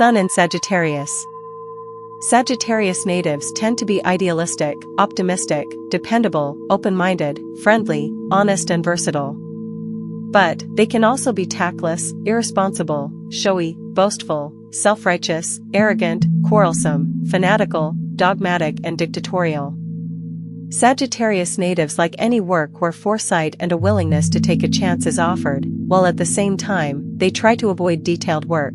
Sun in Sagittarius. Sagittarius natives tend to be idealistic, optimistic, dependable, open-minded, friendly, honest and versatile. But they can also be tactless, irresponsible, showy, boastful, self-righteous, arrogant, quarrelsome, fanatical, dogmatic and dictatorial. Sagittarius natives like any work where foresight and a willingness to take a chance is offered, while at the same time, they try to avoid detailed work.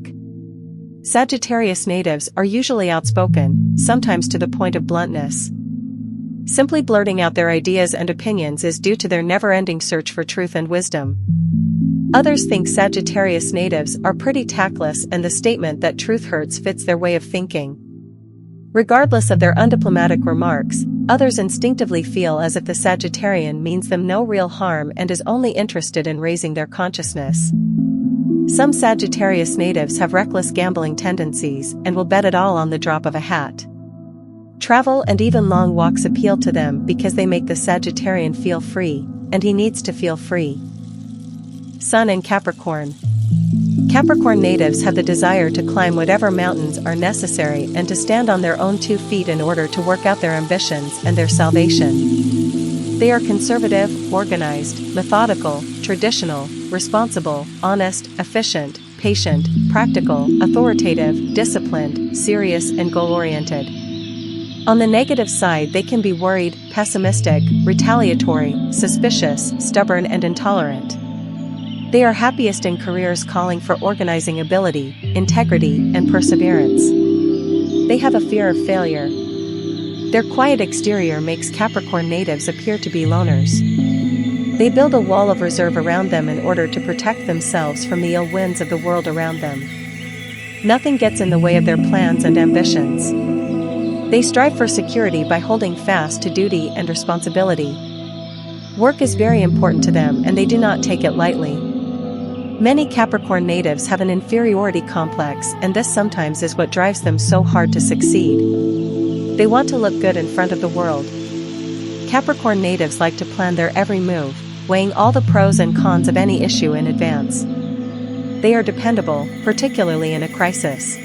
Sagittarius natives are usually outspoken, sometimes to the point of bluntness. Simply blurting out their ideas and opinions is due to their never-ending search for truth and wisdom. Others think Sagittarius natives are pretty tactless, and the statement that truth hurts fits their way of thinking. Regardless of their undiplomatic remarks, others instinctively feel as if the Sagittarian means them no real harm and is only interested in raising their consciousness. Some Sagittarius natives have reckless gambling tendencies and will bet it all on the drop of a hat. Travel and even long walks appeal to them because they make the Sagittarian feel free, and he needs to feel free. Sun in Capricorn. Capricorn natives have the desire to climb whatever mountains are necessary and to stand on their own 2 feet in order to work out their ambitions and their salvation. They are conservative, organized, methodical, traditional, responsible, honest, efficient, patient, practical, authoritative, disciplined, serious and goal-oriented. On the negative side, they can be worried, pessimistic, retaliatory, suspicious, stubborn and intolerant. They are happiest in careers calling for organizing ability, integrity, and perseverance. They have a fear of failure. Their quiet exterior makes Capricorn natives appear to be loners. They build a wall of reserve around them in order to protect themselves from the ill winds of the world around them. Nothing gets in the way of their plans and ambitions. They strive for security by holding fast to duty and responsibility. Work is very important to them and they do not take it lightly. Many Capricorn natives have an inferiority complex, and this sometimes is what drives them so hard to succeed. They want to look good in front of the world. Capricorn natives like to plan their every move, weighing all the pros and cons of any issue in advance. They are dependable, particularly in a crisis.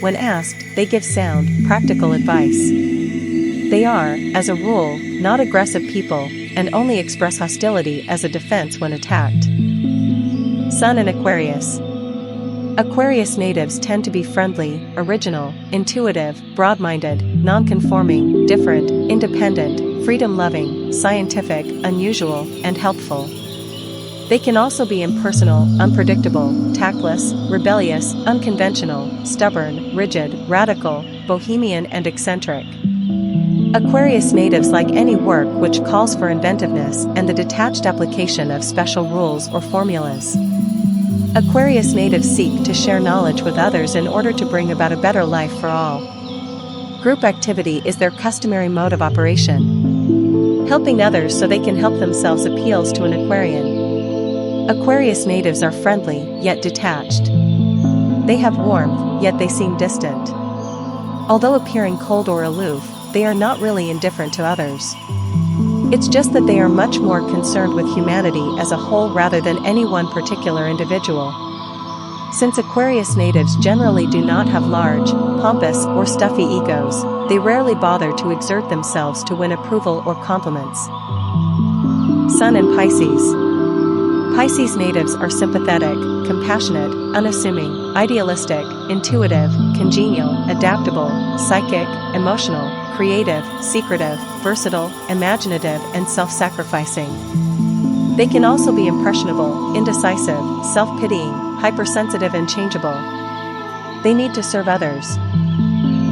When asked, they give sound, practical advice. They are, as a rule, not aggressive people, and only express hostility as a defense when attacked. Sun in Aquarius. Aquarius natives tend to be friendly, original, intuitive, broad-minded, non-conforming, different, independent, freedom-loving, scientific, unusual, and helpful. They can also be impersonal, unpredictable, tactless, rebellious, unconventional, stubborn, rigid, radical, bohemian and eccentric. Aquarius natives like any work which calls for inventiveness and the detached application of special rules or formulas. Aquarius natives seek to share knowledge with others in order to bring about a better life for all. Group activity is their customary mode of operation. Helping others so they can help themselves appeals to an Aquarian. Aquarius natives are friendly, yet detached. They have warmth, yet they seem distant. Although appearing cold or aloof, they are not really indifferent to others. It's just that they are much more concerned with humanity as a whole rather than any one particular individual. Since Aquarius natives generally do not have large, pompous, or stuffy egos, they rarely bother to exert themselves to win approval or compliments. Sun in Pisces. Pisces natives are sympathetic, compassionate, unassuming, idealistic, intuitive, congenial, adaptable, psychic, emotional, creative, secretive, versatile, imaginative, and self-sacrificing. They can also be impressionable, indecisive, self-pitying, hypersensitive and changeable. They need to serve others.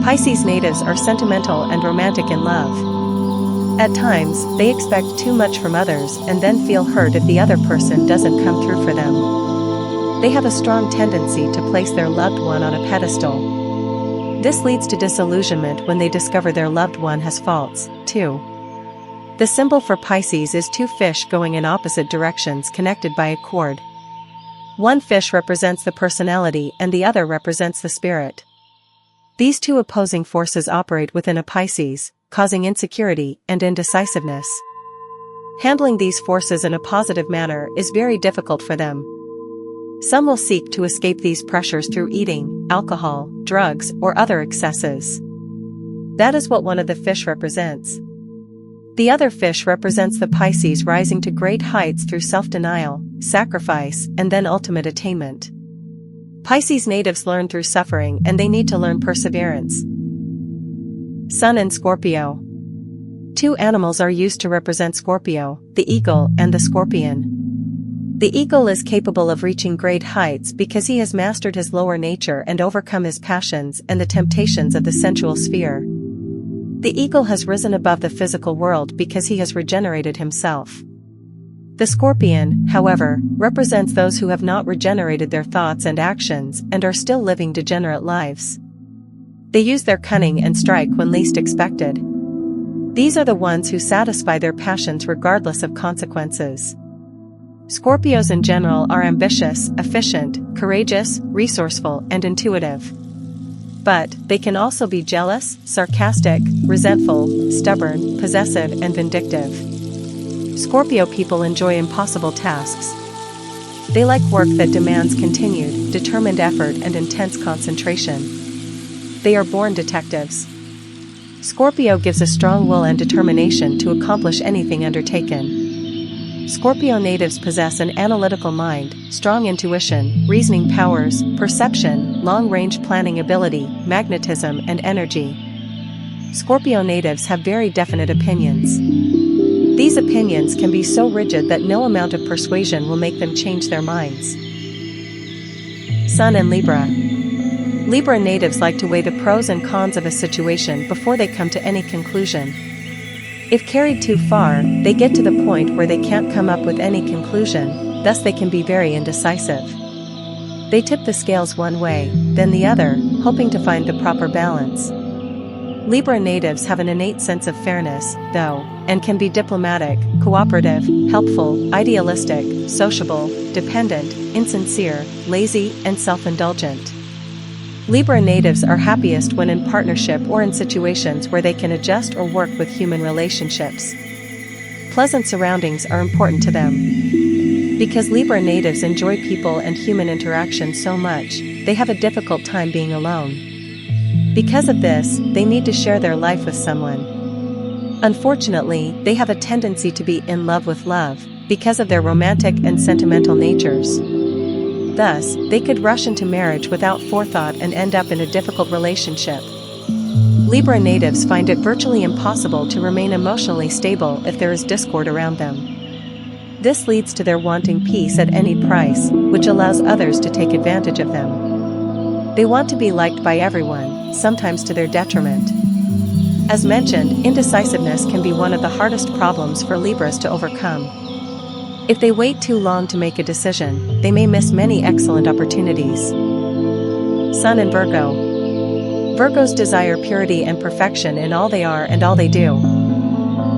Pisces natives are sentimental and romantic in love. At times, they expect too much from others and then feel hurt if the other person doesn't come through for them. They have a strong tendency to place their loved one on a pedestal. This leads to disillusionment when they discover their loved one has faults, too. The symbol for Pisces is 2 fish going in opposite directions connected by a cord. One fish represents the personality and the other represents the spirit. These 2 opposing forces operate within a Pisces, causing insecurity and indecisiveness. Handling these forces in a positive manner is very difficult for them. Some will seek to escape these pressures through eating, alcohol, drugs, or other excesses. That is what one of the fish represents. The other fish represents the Pisces, rising to great heights through self-denial, sacrifice, and then ultimate attainment. Pisces natives learn through suffering, and they need to learn perseverance. Sun in Scorpio. Two animals are used to represent Scorpio, the eagle and the scorpion. The eagle is capable of reaching great heights because he has mastered his lower nature and overcome his passions and the temptations of the sensual sphere. The eagle has risen above the physical world because he has regenerated himself. The scorpion, however, represents those who have not regenerated their thoughts and actions and are still living degenerate lives. They use their cunning and strike when least expected. These are the ones who satisfy their passions regardless of consequences. Scorpios in general are ambitious, efficient, courageous, resourceful, and intuitive. But they can also be jealous, sarcastic, resentful, stubborn, possessive, and vindictive. Scorpio people enjoy impossible tasks. They like work that demands continued, determined effort and intense concentration. They are born detectives. Scorpio gives a strong will and determination to accomplish anything undertaken. Scorpio natives possess an analytical mind, strong intuition, reasoning powers, perception, long-range planning ability, magnetism, and energy. Scorpio natives have very definite opinions. These opinions can be so rigid that no amount of persuasion will make them change their minds. Sun in Libra. Libra natives like to weigh the pros and cons of a situation before they come to any conclusion. If carried too far, they get to the point where they can't come up with any conclusion, thus they can be very indecisive. They tip the scales one way, then the other, hoping to find the proper balance. Libra natives have an innate sense of fairness, though, and can be diplomatic, cooperative, helpful, idealistic, sociable, dependent, insincere, lazy, and self-indulgent. Libra natives are happiest when in partnership or in situations where they can adjust or work with human relationships. Pleasant surroundings are important to them. Because Libra natives enjoy people and human interaction so much, they have a difficult time being alone. Because of this, they need to share their life with someone. Unfortunately, they have a tendency to be in love with love, because of their romantic and sentimental natures. Thus, they could rush into marriage without forethought and end up in a difficult relationship. Libra natives find it virtually impossible to remain emotionally stable if there is discord around them. This leads to their wanting peace at any price, which allows others to take advantage of them. They want to be liked by everyone, sometimes to their detriment. As mentioned, indecisiveness can be one of the hardest problems for Libras to overcome. If they wait too long to make a decision, they may miss many excellent opportunities. Sun in Virgo. Virgos desire purity and perfection in all they are and all they do.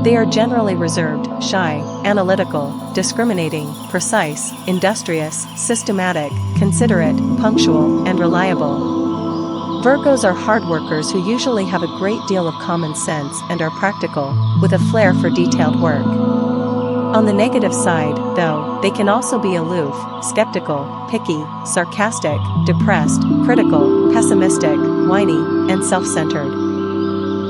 They are generally reserved, shy, analytical, discriminating, precise, industrious, systematic, considerate, punctual, and reliable. Virgos are hard workers who usually have a great deal of common sense and are practical, with a flair for detailed work. On the negative side, though, they can also be aloof, skeptical, picky, sarcastic, depressed, critical, pessimistic, whiny, and self-centered.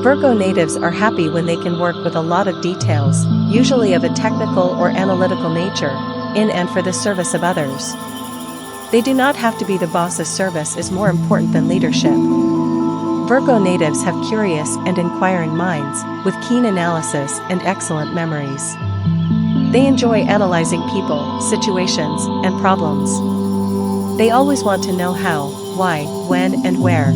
Virgo natives are happy when they can work with a lot of details, usually of a technical or analytical nature, in and for the service of others. They do not have to be the boss's service is more important than leadership. Virgo natives have curious and inquiring minds, with keen analysis and excellent memories. They enjoy analyzing people, situations, and problems. They always want to know how, why, when, and where.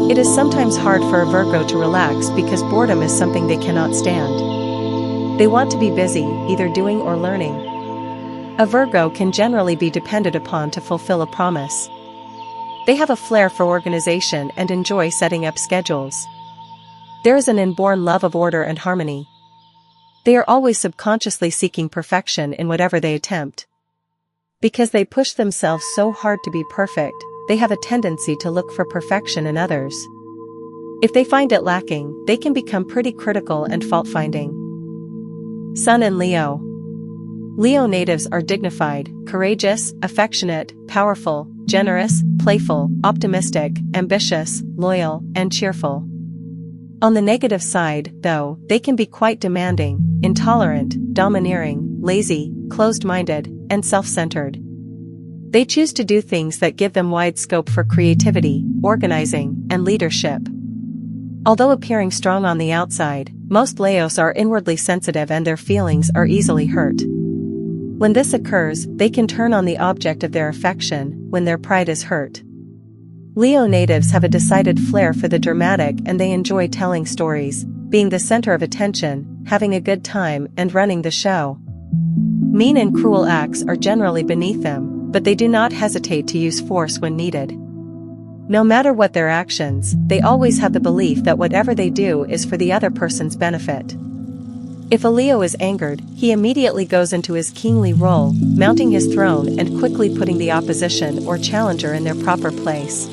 It is sometimes hard for a Virgo to relax because boredom is something they cannot stand. They want to be busy, either doing or learning. A Virgo can generally be depended upon to fulfill a promise. They have a flair for organization and enjoy setting up schedules. There is an inborn love of order and harmony. They are always subconsciously seeking perfection in whatever they attempt. Because they push themselves so hard to be perfect, they have a tendency to look for perfection in others. If they find it lacking, they can become pretty critical and fault-finding. Sun in Leo. Leo natives are dignified, courageous, affectionate, powerful, generous, playful, optimistic, ambitious, loyal, and cheerful. On the negative side, though, they can be quite demanding, intolerant, domineering, lazy, closed-minded, and self-centered. They choose to do things that give them wide scope for creativity, organizing, and leadership. Although appearing strong on the outside, most Leos are inwardly sensitive and their feelings are easily hurt. When this occurs, they can turn on the object of their affection when their pride is hurt. Leo natives have a decided flair for the dramatic and they enjoy telling stories, being the center of attention, having a good time, and running the show. Mean and cruel acts are generally beneath them, but they do not hesitate to use force when needed. No matter what their actions, they always have the belief that whatever they do is for the other person's benefit. If a Leo is angered, he immediately goes into his kingly role, mounting his throne and quickly putting the opposition or challenger in their proper place.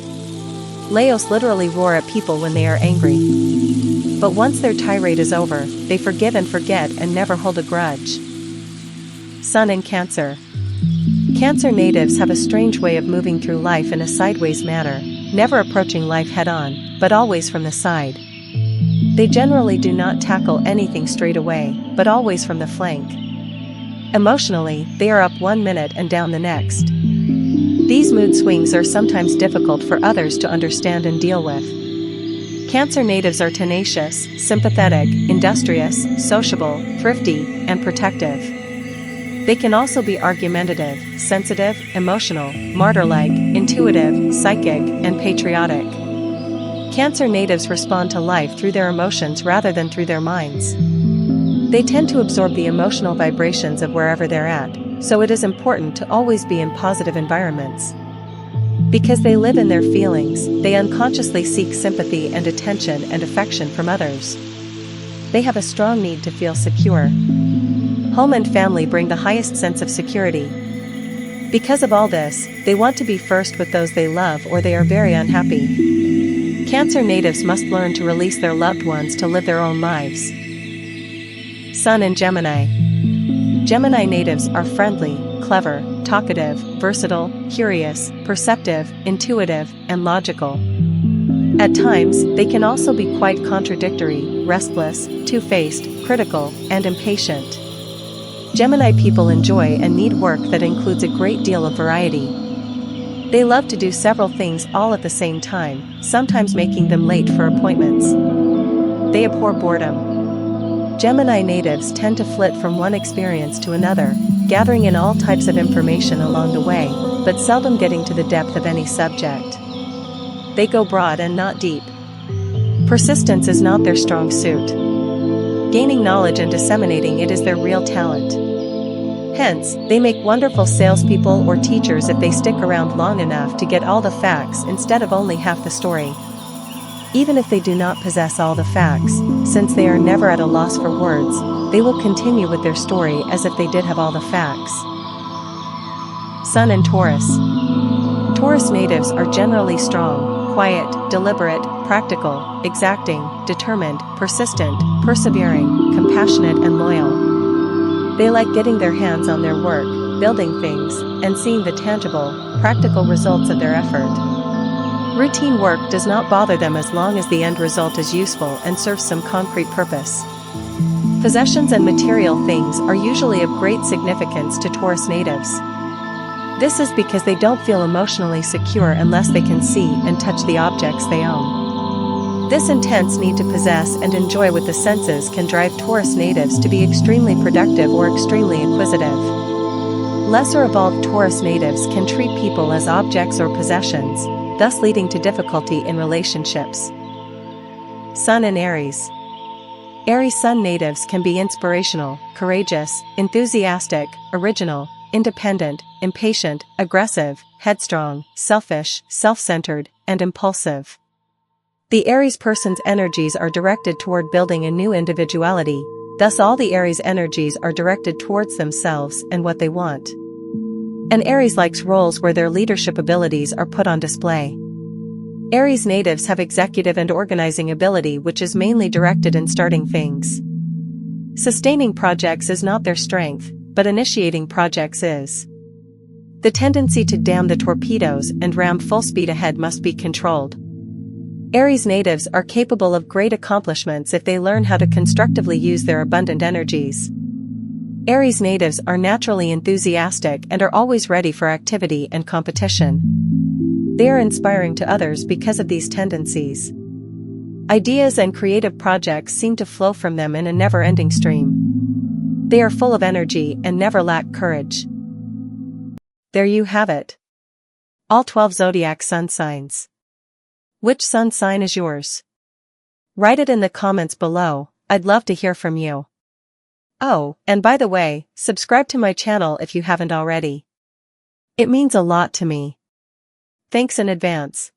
Leos literally roar at people when they are angry. But once their tirade is over, they forgive and forget and never hold a grudge. Sun in Cancer. Cancer natives have a strange way of moving through life in a sideways manner, never approaching life head-on, but always from the side. They generally do not tackle anything straight away, but always from the flank. Emotionally, they are up 1 minute and down the next. These mood swings are sometimes difficult for others to understand and deal with. Cancer natives are tenacious, sympathetic, industrious, sociable, thrifty, and protective. They can also be argumentative, sensitive, emotional, martyr-like, intuitive, psychic, and patriotic. Cancer natives respond to life through their emotions rather than through their minds. They tend to absorb the emotional vibrations of wherever they're at, so it is important to always be in positive environments. Because they live in their feelings, they unconsciously seek sympathy and attention and affection from others. They have a strong need to feel secure. Home and family bring the highest sense of security. Because of all this, they want to be first with those they love or they are very unhappy. Cancer natives must learn to release their loved ones to live their own lives. Sun in Gemini. Gemini natives are friendly, clever, talkative, versatile, curious, perceptive, intuitive, and logical. At times, they can also be quite contradictory, restless, two-faced, critical, and impatient. Gemini people enjoy and need work that includes a great deal of variety. They love to do several things all at the same time, sometimes making them late for appointments. They abhor boredom. Gemini natives tend to flit from one experience to another, gathering in all types of information along the way, but seldom getting to the depth of any subject. They go broad and not deep. Persistence is not their strong suit. Gaining knowledge and disseminating it is their real talent. Hence, they make wonderful salespeople or teachers if they stick around long enough to get all the facts instead of only half the story. Even if they do not possess all the facts, since they are never at a loss for words, they will continue with their story as if they did have all the facts. Sun in Taurus. Taurus natives are generally strong, quiet, deliberate, practical, exacting, determined, persistent, persevering, compassionate, and loyal. They like getting their hands on their work, building things, and seeing the tangible, practical results of their effort. Routine work does not bother them as long as the end result is useful and serves some concrete purpose. Possessions and material things are usually of great significance to Taurus natives. This is because they don't feel emotionally secure unless they can see and touch the objects they own. This intense need to possess and enjoy with the senses can drive Taurus natives to be extremely productive or extremely inquisitive. Lesser evolved Taurus natives can treat people as objects or possessions, thus leading to difficulty in relationships. Sun in Aries. Aries Sun natives can be inspirational, courageous, enthusiastic, original, independent, impatient, aggressive, headstrong, selfish, self-centered, and impulsive. The Aries person's energies are directed toward building a new individuality, thus all the Aries energies are directed towards themselves and what they want. An Aries likes roles where their leadership abilities are put on display. Aries natives have executive and organizing ability which is mainly directed in starting things. Sustaining projects is not their strength, but initiating projects is. The tendency to dam the torpedoes and ram full speed ahead must be controlled. Aries natives are capable of great accomplishments if they learn how to constructively use their abundant energies. Aries natives are naturally enthusiastic and are always ready for activity and competition. They are inspiring to others because of these tendencies. Ideas and creative projects seem to flow from them in a never-ending stream. They are full of energy and never lack courage. There you have it. All 12 zodiac sun signs. Which sun sign is yours? Write it in the comments below, I'd love to hear from you. Oh, and by the way, subscribe to my channel if you haven't already. It means a lot to me. Thanks in advance.